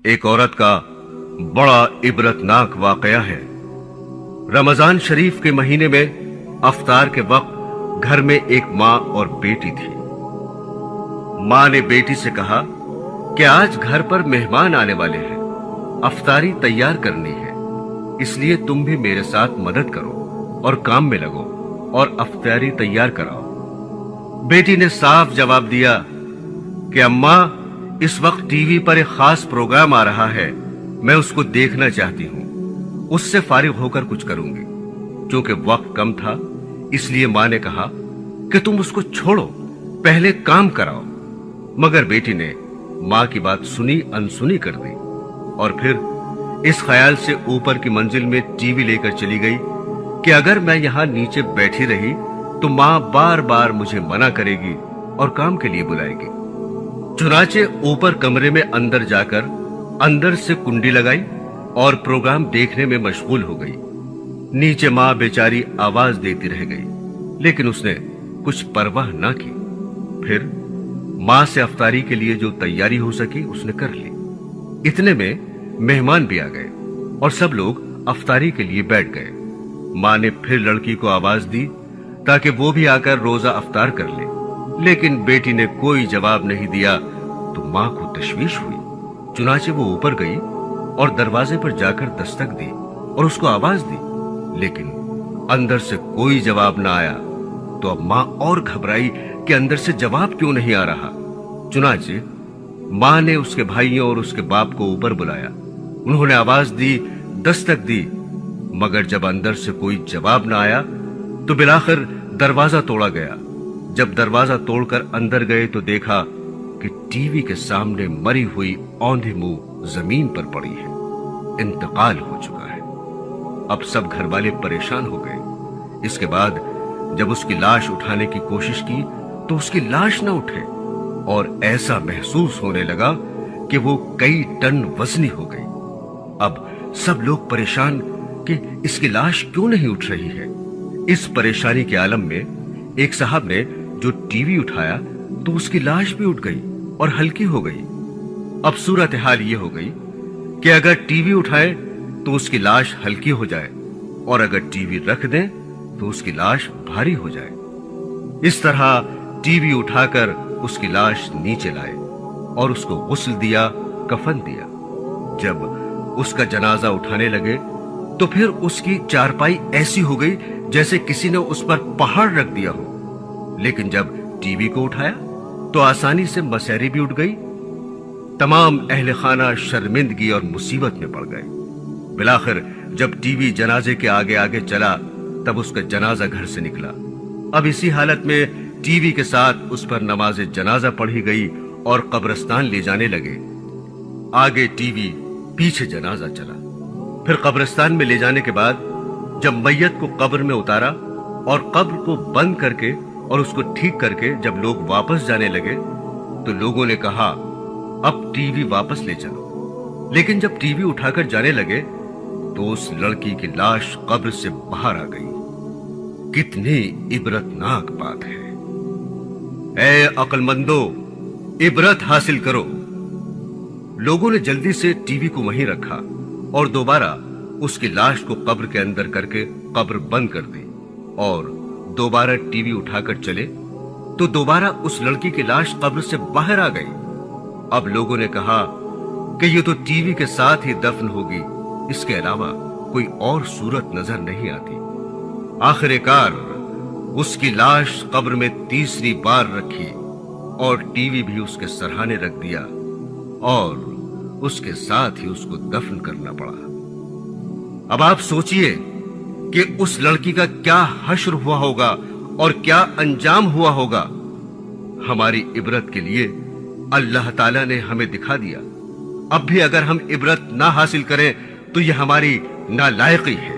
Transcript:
ایک عورت کا بڑا عبرتناک واقعہ ہے۔ رمضان شریف کے مہینے میں افطار کے وقت گھر میں ایک ماں اور بیٹی تھی۔ ماں نے بیٹی سے کہا کہ آج گھر پر مہمان آنے والے ہیں، افطاری تیار کرنی ہے، اس لیے تم بھی میرے ساتھ مدد کرو اور کام میں لگو اور افطاری تیار کراؤ۔ بیٹی نے صاف جواب دیا کہ اماں، اس وقت ٹی وی پر ایک خاص پروگرام آ رہا ہے، میں اس کو دیکھنا چاہتی ہوں، اس سے فارغ ہو کر کچھ کروں گی۔ چونکہ وقت کم تھا اس لیے ماں نے کہا کہ تم اس کو چھوڑو، پہلے کام کراؤ۔ مگر بیٹی نے ماں کی بات سنی انسنی کر دی اور پھر اس خیال سے اوپر کی منزل میں ٹی وی لے کر چلی گئی کہ اگر میں یہاں نیچے بیٹھی رہی تو ماں بار بار مجھے منع کرے گی اور کام کے لیے بلائے گی۔ چنانچہ اوپر کمرے میں اندر جا کر اندر سے کنڈی لگائی اور پروگرام دیکھنے میں مشغول ہو گئی۔ نیچے ماں بیچاری آواز دیتی رہ گئی، لیکن اس نے کچھ پرواہ نہ کی۔ پھر ماں سے افطاری کے لیے جو تیاری ہو سکی اس نے کر لی۔ اتنے میں مہمان بھی آ گئے اور سب لوگ افطاری کے لیے بیٹھ گئے۔ ماں نے پھر لڑکی کو آواز دی تاکہ وہ بھی آ کر روزہ افطار کر لے، لیکن بیٹی نے کوئی جواب نہیں دیا تو ماں کو تشویش ہوئی۔ چنانچہ وہ اوپر گئی اور دروازے پر جا کر دستک دی اور اس کو آواز دی، لیکن اندر سے کوئی جواب نہ آیا۔ تو اب ماں اور گھبرائی کہ اندر سے جواب کیوں نہیں آ رہا۔ چنانچہ ماں نے اس کے بھائیوں اور اس کے باپ کو اوپر بلایا۔ انہوں نے آواز دی، دستک دی، مگر جب اندر سے کوئی جواب نہ آیا تو بالآخر دروازہ توڑا گیا۔ جب دروازہ توڑ کر اندر گئے تو دیکھا کہ ٹی وی کے سامنے مری ہوئی اوندھی منہ زمین پر پڑی ہے، انتقال ہو چکا ہے۔ اب سب گھر والے پریشان ہو گئے۔ اس کے بعد جب اس کی لاش اٹھانے کی کوشش کی تو اس کی لاش نہ اٹھے اور ایسا محسوس ہونے لگا کہ وہ کئی ٹن وزنی ہو گئی۔ اب سب لوگ پریشان کہ اس کی لاش کیوں نہیں اٹھ رہی ہے۔ اس پریشانی کے عالم میں ایک صاحب نے جو ٹی وی اٹھایا تو اس کی لاش بھی اٹھ گئی اور ہلکی ہو گئی۔ اب صورتحال یہ ہو گئی کہ اگر ٹی وی اٹھائے تو اس کی لاش ہلکی ہو جائے اور اگر ٹی وی رکھ دیں تو اس کی لاش بھاری ہو جائے۔ اس طرح ٹی وی اٹھا کر اس کی لاش نیچے لائے اور اس کو غسل دیا، کفن دیا۔ جب اس کا جنازہ اٹھانے لگے تو پھر اس کی چارپائی ایسی ہو گئی جیسے کسی نے اس پر پہاڑ رکھ دیا ہو، لیکن جب ٹی وی کو اٹھایا تو آسانی سے مسیری بھی اٹھ گئی۔ تمام اہل خانہ شرمندگی اور مصیبت میں پڑ گئے۔ بالآخر جب ٹی وی جنازے کے آگے آگے چلا تب اس کا جنازہ گھر سے نکلا۔ اب اسی حالت میں ٹی وی کے ساتھ اس پر نماز جنازہ پڑھی گئی اور قبرستان لے جانے لگے۔ آگے ٹی وی، پیچھے جنازہ چلا۔ پھر قبرستان میں لے جانے کے بعد جب میت کو قبر میں اتارا اور قبر کو بند کر کے اور اس کو ٹھیک کر کے جب لوگ واپس جانے لگے تو لوگوں نے کہا اب ٹی وی واپس لے چلو۔ لیکن جب ٹی وی اٹھا کر جانے لگے تو اس لڑکی کی لاش قبر سے باہر آ گئی۔ کتنی عبرتناک بات ہے۔ اے عقل مندو، عبرت حاصل کرو۔ لوگوں نے جلدی سے ٹی وی کو وہیں رکھا اور دوبارہ اس کی لاش کو قبر کے اندر کر کے قبر بند کر دی اور دوبارہ ٹی وی اٹھا کر چلے تو دوبارہ اس لڑکی کی لاش قبر سے باہر آ گئی۔ اب لوگوں نے کہا کہ یہ تو ٹی وی کے ساتھ ہی دفن ہوگی، اس کے علاوہ کوئی اور صورت نظر نہیں آتی۔ آخر کار اس کی لاش قبر میں تیسری بار رکھی اور ٹی وی بھی اس کے سرہانے رکھ دیا اور اس کے ساتھ ہی اس کو دفن کرنا پڑا۔ اب آپ سوچئے کہ اس لڑکی کا کیا حشر ہوا ہوگا اور کیا انجام ہوا ہوگا۔ ہماری عبرت کے لیے اللہ تعالیٰ نے ہمیں دکھا دیا۔ اب بھی اگر ہم عبرت نہ حاصل کریں تو یہ ہماری نالائقی ہے۔